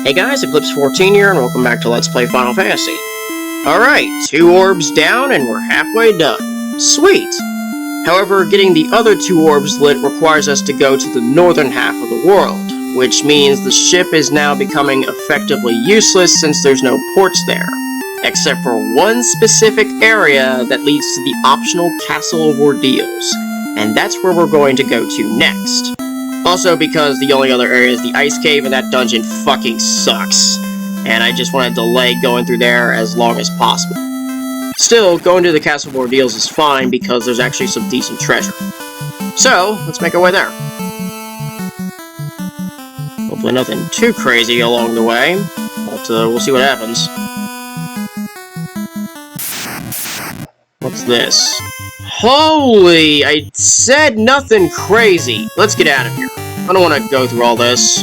Hey guys, Eclipse14 here, and welcome back to Let's Play Final Fantasy. Alright, 2 orbs down, and we're halfway done. Sweet! However, getting the other 2 orbs lit requires us to go to the northern half of the world, which means the ship is now becoming effectively useless since there's no ports there, except for one specific area that leads to the optional Castle of Ordeals, and that's where we're going to go to next. Also because the only other area is the ice cave, and that dungeon fucking sucks. And I just want to delay going through there as long as possible. Still, going to the Castle of Ordeals is fine because there's actually some decent treasure. So, let's make our way there. Hopefully nothing too crazy along the way, but we'll see what happens. What's this? Holy! I said nothing crazy! Let's get out of here. I don't want to go through all this.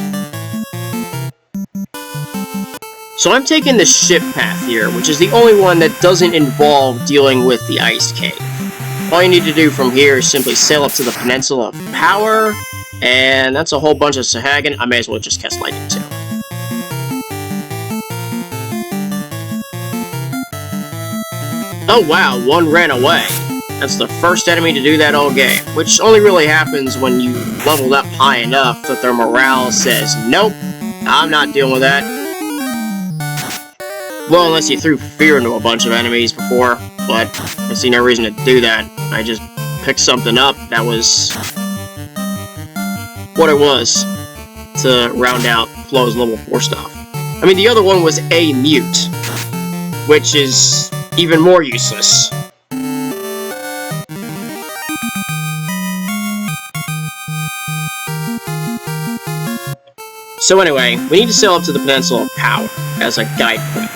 So I'm taking the ship path here, which is the only one that doesn't involve dealing with the ice cave. All you need to do from here is simply sail up to the Peninsula of Power, and that's a whole bunch of Sahagan. I may as well just cast lightning too. Oh wow, one ran away. That's the first enemy to do that all game, which only really happens when you leveled up high enough that their morale says, nope, I'm not dealing with that. Well, unless you threw fear into a bunch of enemies before, but I see no reason to do that. I just picked something up that was what it was to round out Flo's level 4 stuff. I mean, the other one was a mute, which is even more useless. So anyway, we need to sail up to the Peninsula of Power as a guide point.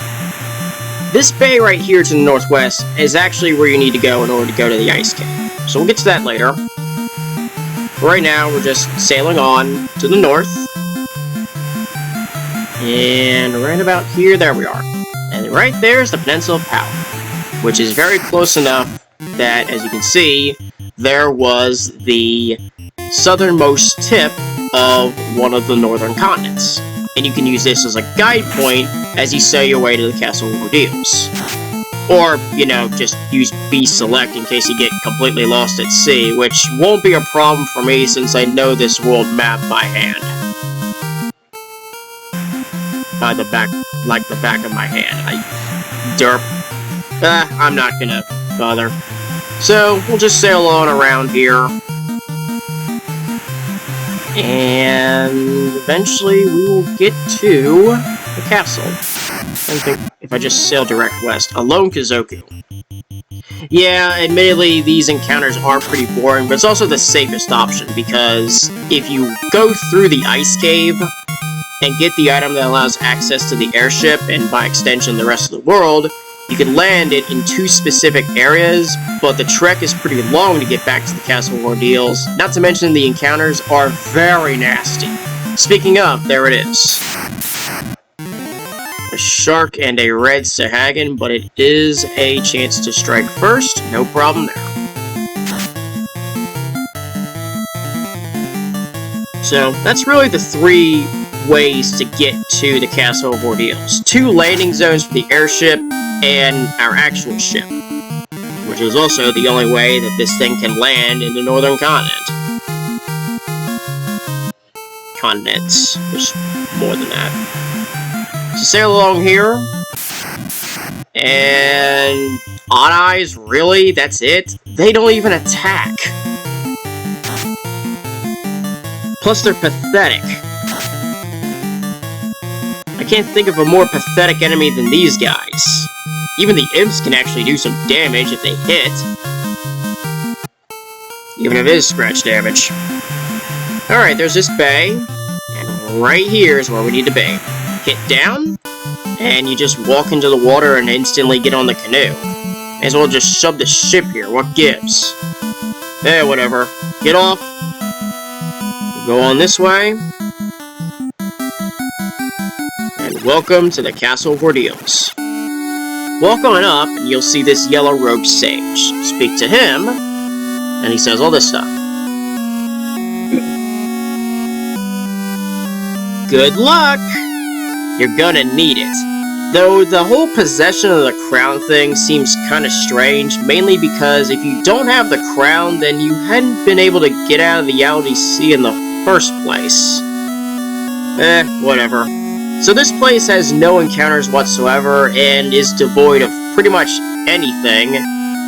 This bay right here to the northwest is actually where you need to go in order to go to the ice cave. So we'll get to that later. But right now, we're just sailing on to the north. And right about here, there we are. And right there is the Peninsula of Power, which is very close enough that, as you can see, there was the southernmost tip of one of the northern continents. And you can use this as a guide point as you sail your way to the Castle of Ordeals. Or, you know, just use B select in case you get completely lost at sea, which won't be a problem for me since I know this world map by hand. By the back, like the back of my hand. Derp. I'm not gonna bother. So, we'll just sail on around here. And eventually we will get to the castle. I think if I just sail direct west. Alone Kazoku. Yeah, admittedly, these encounters are pretty boring, but it's also the safest option, because if you go through the ice cave and get the item that allows access to the airship, and by extension the rest of the world, you can land it in 2 specific areas, but the trek is pretty long to get back to the Castle of Ordeals. Not to mention the encounters are very nasty. Speaking of, there it is. A shark and a red Sahagan, but it is a chance to strike first. No problem there. So, that's really the 3 ways to get to the Castle of Ordeals. 2 landing zones for the airship, and our actual ship, which is also the only way that this thing can land in the northern continent. Continents. There's more than that. So sail along here, and Odd Eyes, really? That's it? They don't even attack. Plus they're pathetic. I can't think of a more pathetic enemy than these guys. Even the imps can actually do some damage if they hit. Even if it is scratch damage. Alright, there's this bay. And right here is where we need to be. Hit down, and you just walk into the water and instantly get on the canoe. May as well just shove the ship here, what gives? Eh, whatever. Get off. Go on this way. And welcome to the Castle of Ordeals. Walk on up, and you'll see this yellow-robed sage. Speak to him, and he says all this stuff. Good luck! You're gonna need it. Though the whole possession of the crown thing seems kinda strange, mainly because if you don't have the crown, then you hadn't been able to get out of the LDC in the first place. Whatever. So this place has no encounters whatsoever, and is devoid of pretty much anything,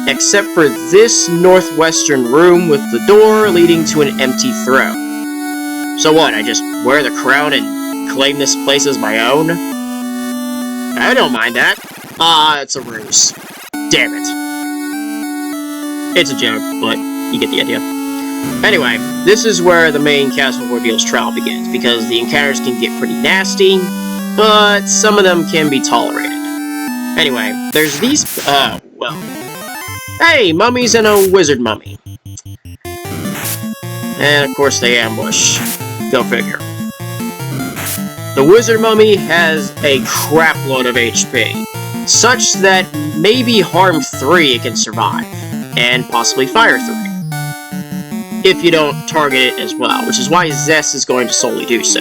except for this northwestern room with the door leading to an empty throne. So what, I just wear the crown and claim this place as my own? I don't mind that. It's a ruse. Damn it. It's a joke, but you get the idea. Anyway, this is where the main Castle of Ordeals trial begins, because the encounters can get pretty nasty, but some of them can be tolerated. Anyway, there's these, well... Hey, mummies and a wizard mummy. And of course they ambush. Go figure. The wizard mummy has a crapload of HP, such that maybe harm 3 it can survive, and possibly fire 3. If you don't target it as well, which is why Zeus is going to solely do so.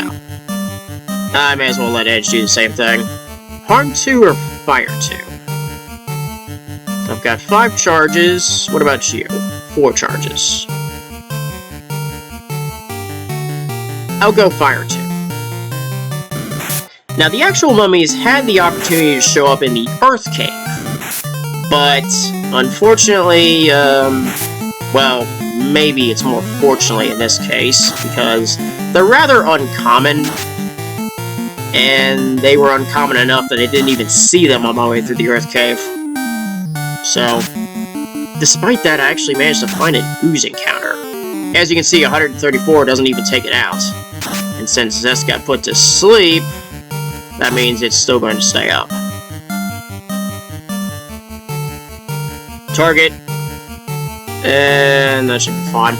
I may as well let Edge do the same thing. Harm 2 or fire 2? I've got 5 charges. What about you? 4 charges. I'll go fire 2. Now, the actual mummies had the opportunity to show up in the Earth Cave, but unfortunately, well, maybe it's more fortunately in this case, because they're rather uncommon, and they were uncommon enough that I didn't even see them on my way through the Earth Cave. So, despite that, I actually managed to find an ooze encounter. As you can see, 134 doesn't even take it out. And since Zeus got put to sleep, that means it's still going to stay up. Target. And that should be fine.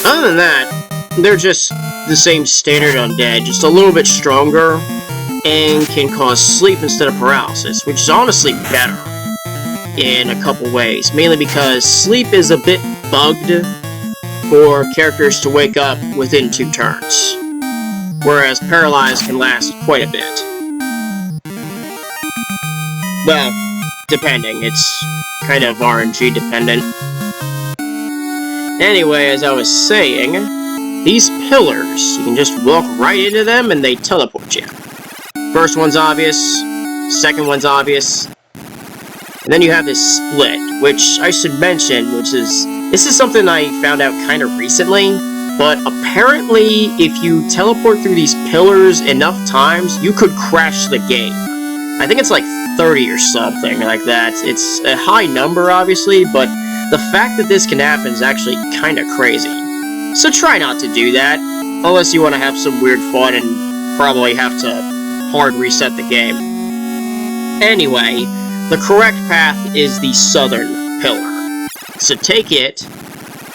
Other than that, they're just the same standard undead, just a little bit stronger, and can cause sleep instead of paralysis, which is honestly better in a couple ways, mainly because sleep is a bit bugged for characters to wake up within 2 turns, whereas paralyzed can last quite a bit. Well, depending, it's kind of RNG dependent. Anyway, as I was saying, these pillars, you can just walk right into them and they teleport you. First one's obvious, second one's obvious, and then you have this split, which I should mention, this is something I found out kind of recently, but apparently if you teleport through these pillars enough times, you could crash the game. I think it's like 30 or something like that. It's a high number, obviously, but the fact that this can happen is actually kind of crazy. So try not to do that, unless you want to have some weird fun and probably have to hard reset the game. Anyway, the correct path is the southern pillar. So take it,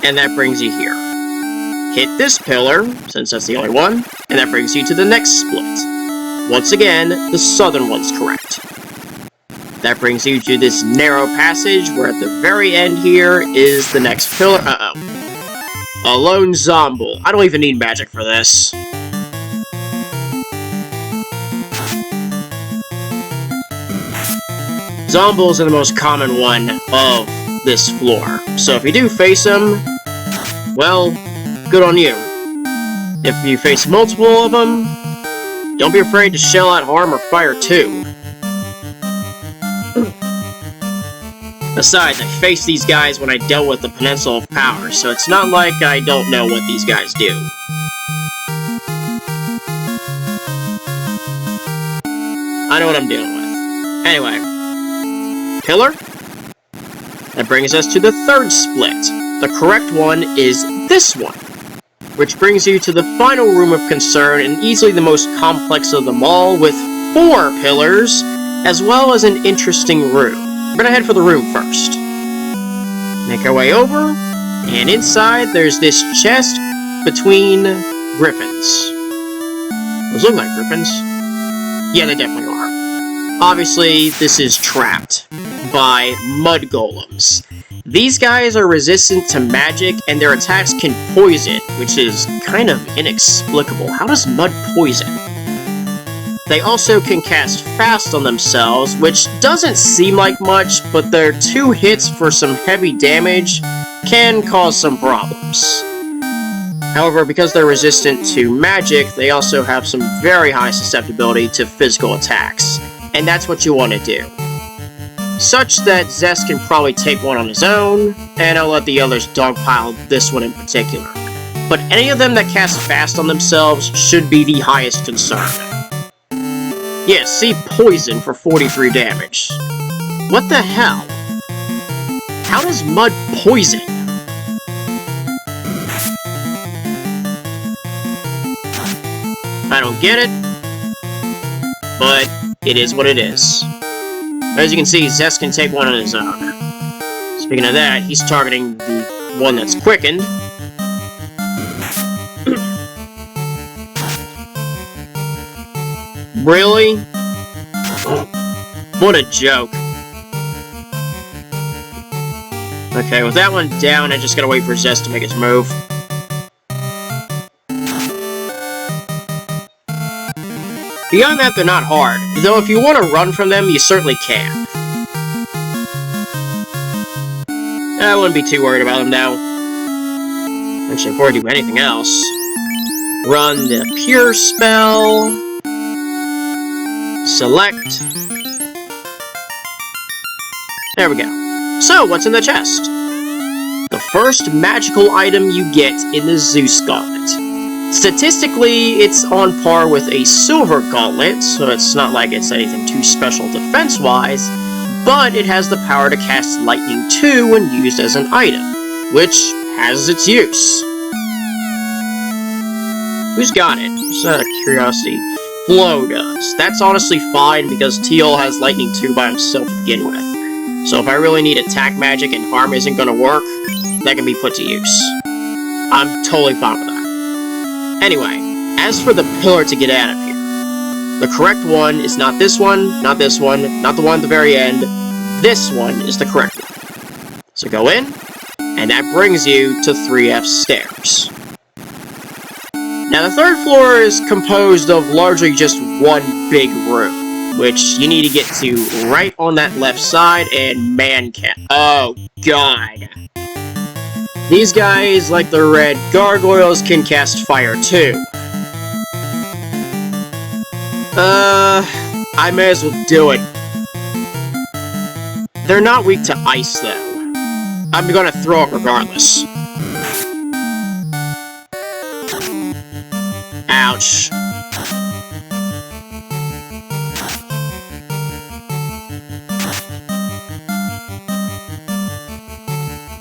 and that brings you here. Hit this pillar, since that's the only one, and that brings you to the next split. Once again, the southern one's correct. That brings you to this narrow passage, where at the very end here is the next pillar. A lone zomble. I don't even need magic for this. Zombies are the most common one of this floor, so if you do face them, well, good on you. If you face multiple of them, don't be afraid to shell out harm or fire too. Besides, I faced these guys when I dealt with the Peninsula of Power, so it's not like I don't know what these guys do. I know what I'm dealing with. Anyway. Pillar? That brings us to the third split. The correct one is this one, which brings you to the final room of concern and easily the most complex of them all, with 4 pillars, as well as an interesting room. We're gonna head for the room first. Make our way over, and inside there's this chest between griffins. Those look like griffins. Yeah, they definitely are. Obviously, this is trapped by mud golems. These guys are resistant to magic, and their attacks can poison, which is kind of inexplicable. How does mud poison? They also can cast fast on themselves, which doesn't seem like much, but their 2 hits for some heavy damage can cause some problems. However, because they're resistant to magic, they also have some very high susceptibility to physical attacks, and that's what you want to do. Such that Zeus can probably take one on his own, and I'll let the others dogpile this one in particular. But any of them that cast fast on themselves should be the highest concern. Yeah, see poison for 43 damage. What the hell? How does mud poison? I don't get it, but it is what it is. As you can see, Zeus can take one on his own. Speaking of that, he's targeting the one that's quickened. Really? What a joke. Okay, with that one down, I just gotta wait for Zeus to make his move. Beyond that, they're not hard, though if you want to run from them, you certainly can. I wouldn't be too worried about them now. Actually, before I do anything else, run the Pure spell, select. There we go. So, what's in the chest? The first magical item you get in the Zeus gauntlet. Statistically, it's on par with a silver gauntlet, so it's not like it's anything too special defense-wise, but it has the power to cast lightning too when used as an item, which has its use. Who's got it? Just out of curiosity. Flo does. That's honestly fine because Teal has lightning 2 by himself to begin with. So if I really need attack magic and harm isn't going to work, that can be put to use. I'm totally fine with that. Anyway, as for the pillar to get out of here, the correct one is not this one, not this one, not the one at the very end. This one is the correct one. So go in, and that brings you to 3F stairs. Now the 3rd floor is composed of largely just one big room, which you need to get to right on that left side, and man can. Oh god. These guys, like the red gargoyles, can cast fire too. I may as well do it. They're not weak to ice, though. I'm gonna throw it regardless. Ouch.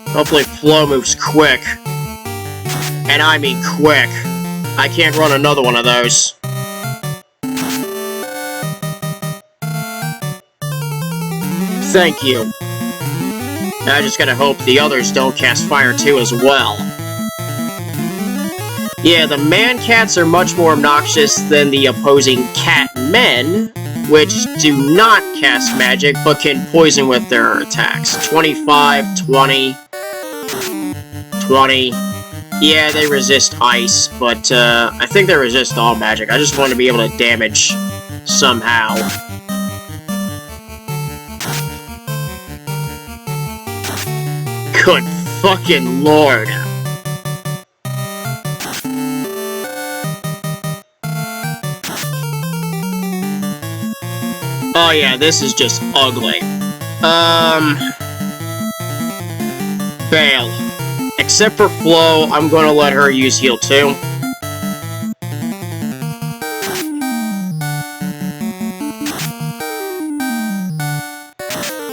Hopefully Flo moves quick. And I mean quick. I can't run another one of those. Thank you. I just gotta hope the others don't cast fire too as well. Yeah, the man-cats are much more obnoxious than the opposing cat-men, which do not cast magic, but can poison with their attacks. 25, 20... 20. Yeah, they resist ice, but I think they resist all magic. I just want to be able to damage somehow. Good fucking lord. Oh yeah, this is just ugly. Bail. Except for Flo, I'm gonna let her use heal too.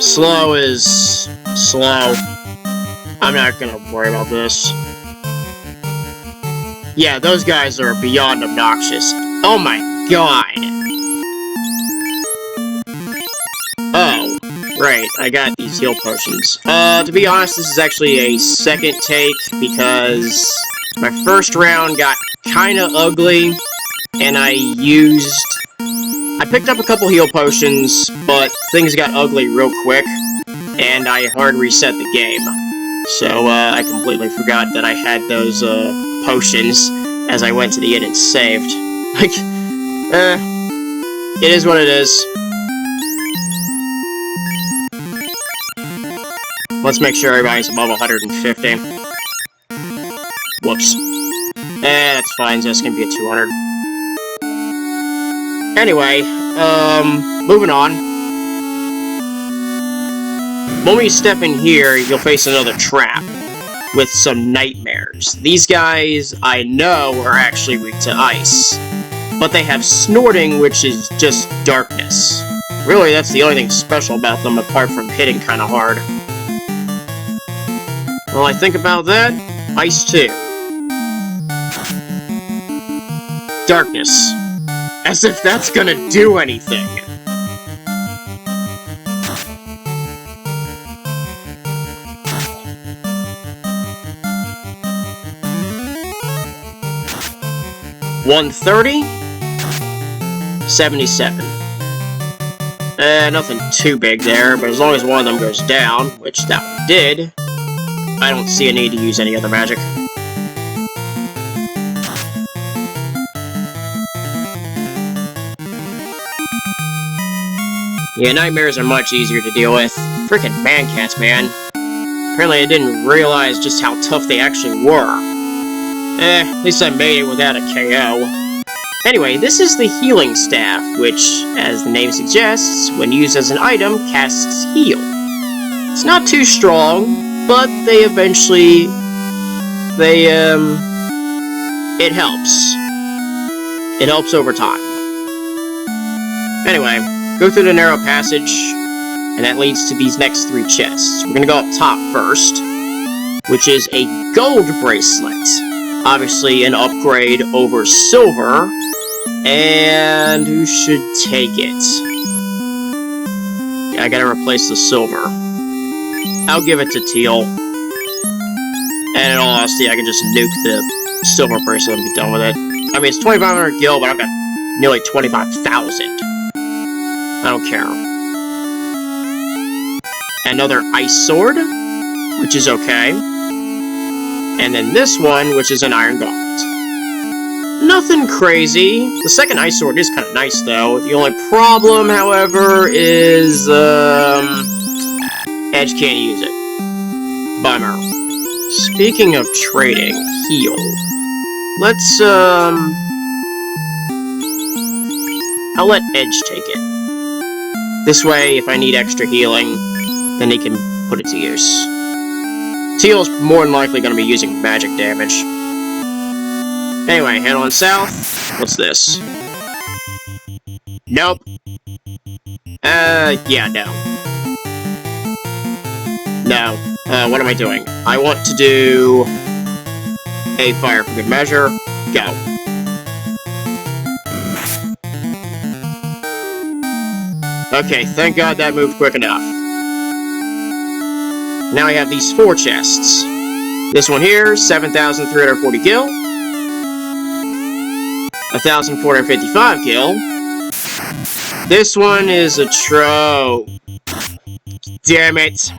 Slow is slow. I'm not gonna worry about this. Yeah, those guys are beyond obnoxious. Oh my god. Oh, right, I got these heal potions. To be honest, this is actually a second take, because my first round got kinda ugly, and I picked up a couple heal potions, but things got ugly real quick, and I hard reset the game. So, I completely forgot that I had those, potions as I went to the inn and saved. Like, it is what it is. Let's make sure everybody's above 150. Whoops. That's fine, Zeus can be at 200. Anyway, moving on. When we step in here, you'll face another trap with some nightmares. These guys, I know, are actually weak to ice, but they have snorting, which is just darkness. Really, that's the only thing special about them, apart from hitting kind of hard. Well, I think about that, ice too. Darkness. As if that's gonna do anything. $130? 77. Nothing too big there, but as long as one of them goes down, which that one did, I don't see a need to use any other magic. Yeah, nightmares are much easier to deal with. Frickin' man-cats, man. Apparently I didn't realize just how tough they actually were. At least I made it without a KO. Anyway, this is the healing staff, which, as the name suggests, when used as an item, casts heal. It's not too strong, but it helps. It helps over time. Anyway, go through the narrow passage, and that leads to these next 3 chests. We're gonna go up top first, which is a gold bracelet. Obviously an upgrade over silver, and who should take it? Yeah, I gotta replace the silver. I'll give it to Teal. And in all honesty, I can just nuke the silver bracelet and be done with it. I mean, it's 2,500 gil, but I've got nearly 25,000. I don't care. Another ice sword, which is okay. And then this one, which is an iron gauntlet. Nothing crazy. The second ice sword is kind of nice, though. The only problem, however, is, Edge can't use it. Bummer. Speaking of trading, heal. Let's, I'll let Edge take it. This way, if I need extra healing, then he can put it to use. Teal's more than likely going to be using magic damage. Anyway, head on south. What's this? Nope. Yeah, no. No. What am I doing? I want to do a fire for good measure. Go. Okay, thank God that moved quick enough. Now I have these 4 chests. This one here, 7,340 gil. 1,455 gil. This one is a trove. Damn it.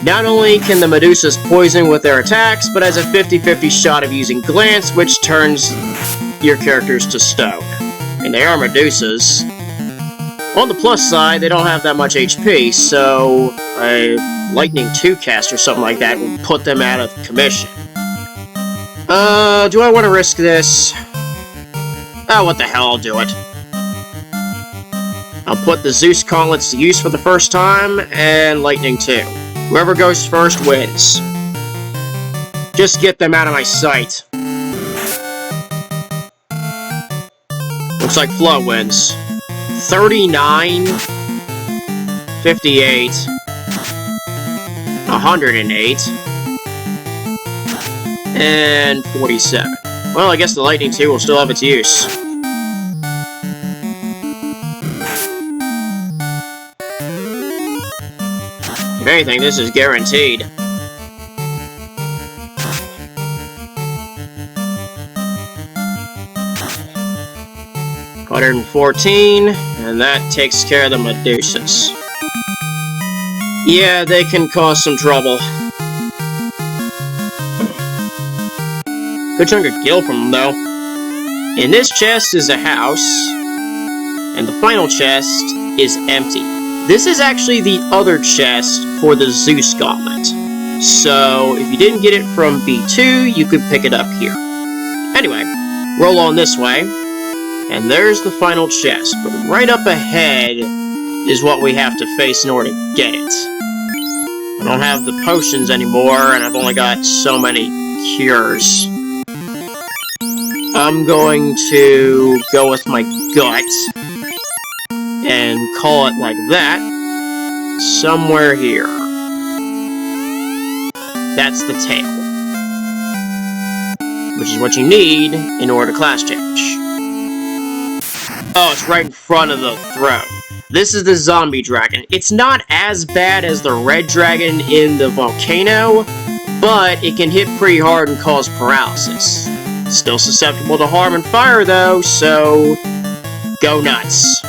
Not only can the Medusas poison with their attacks, but has a 50-50 shot of using Glance, which turns your characters to stone. And they are Medusas. On the plus side, they don't have that much HP, so a Lightning 2 cast or something like that would put them out of commission. Do I want to risk this? Oh, what the hell, I'll do it. I'll put the Zeus gauntlets to use for the first time, and Lightning 2. Whoever goes first wins. Just get them out of my sight. Looks like Flo wins. 39, 58, 108, and 47. Well, I guess the Lightning 2 will still have its use. If anything, this is guaranteed. $114, and that takes care of the Medusas. Yeah, they can cause some trouble. Good chunk of gil from them, though. In this chest is a house, and the final chest is empty. This is actually the other chest for the Zeus gauntlet. So, if you didn't get it from B2, you could pick it up here. Anyway, roll on this way, and there's the final chest. But right up ahead is what we have to face in order to get it. I don't have the potions anymore, and I've only got so many cures. I'm going to go with my gut and call it like that. Somewhere here. That's the tail. Which is what you need in order to class change. Oh, it's right in front of the throne. This is the zombie dragon. It's not as bad as the red dragon in the volcano, but it can hit pretty hard and cause paralysis. Still susceptible to harm and fire though, so go nuts.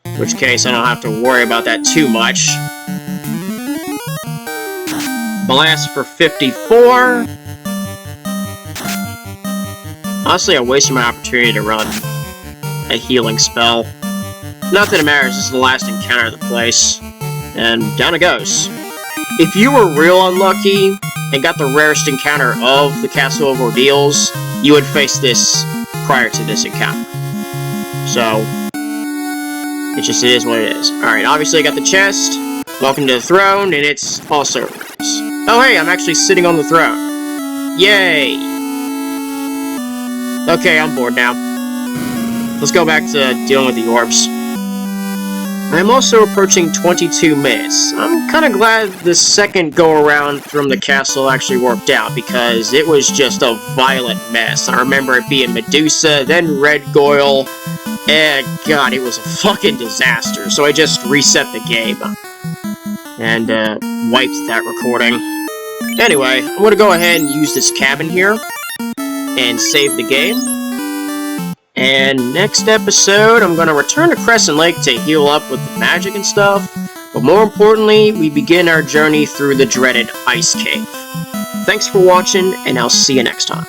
In which case I don't have to worry about that too much. Blast for 54. Honestly, I wasted my opportunity to run a healing spell. Not that it matters, this is the last encounter of the place. And down it goes. If you were real unlucky and got the rarest encounter of the Castle of Ordeals, you would face this prior to this encounter. So, it is what it is. Alright, obviously I got the chest. Welcome to the throne, and it's also yours. Oh hey, I'm actually sitting on the throne. Yay! Okay, I'm bored now. Let's go back to dealing with the orbs. I'm also approaching 22 minutes. I'm kind of glad the second go-around from the castle actually worked out, because it was just a violent mess. I remember it being Medusa, then Red Goyle, and god, it was a fucking disaster. So I just reset the game, and wiped that recording. Anyway, I'm going to go ahead and use this cabin here, and save the game. And next episode, I'm going to return to Crescent Lake to heal up with the magic and stuff. But more importantly, we begin our journey through the dreaded Ice Cave. Thanks for watching, and I'll see you next time.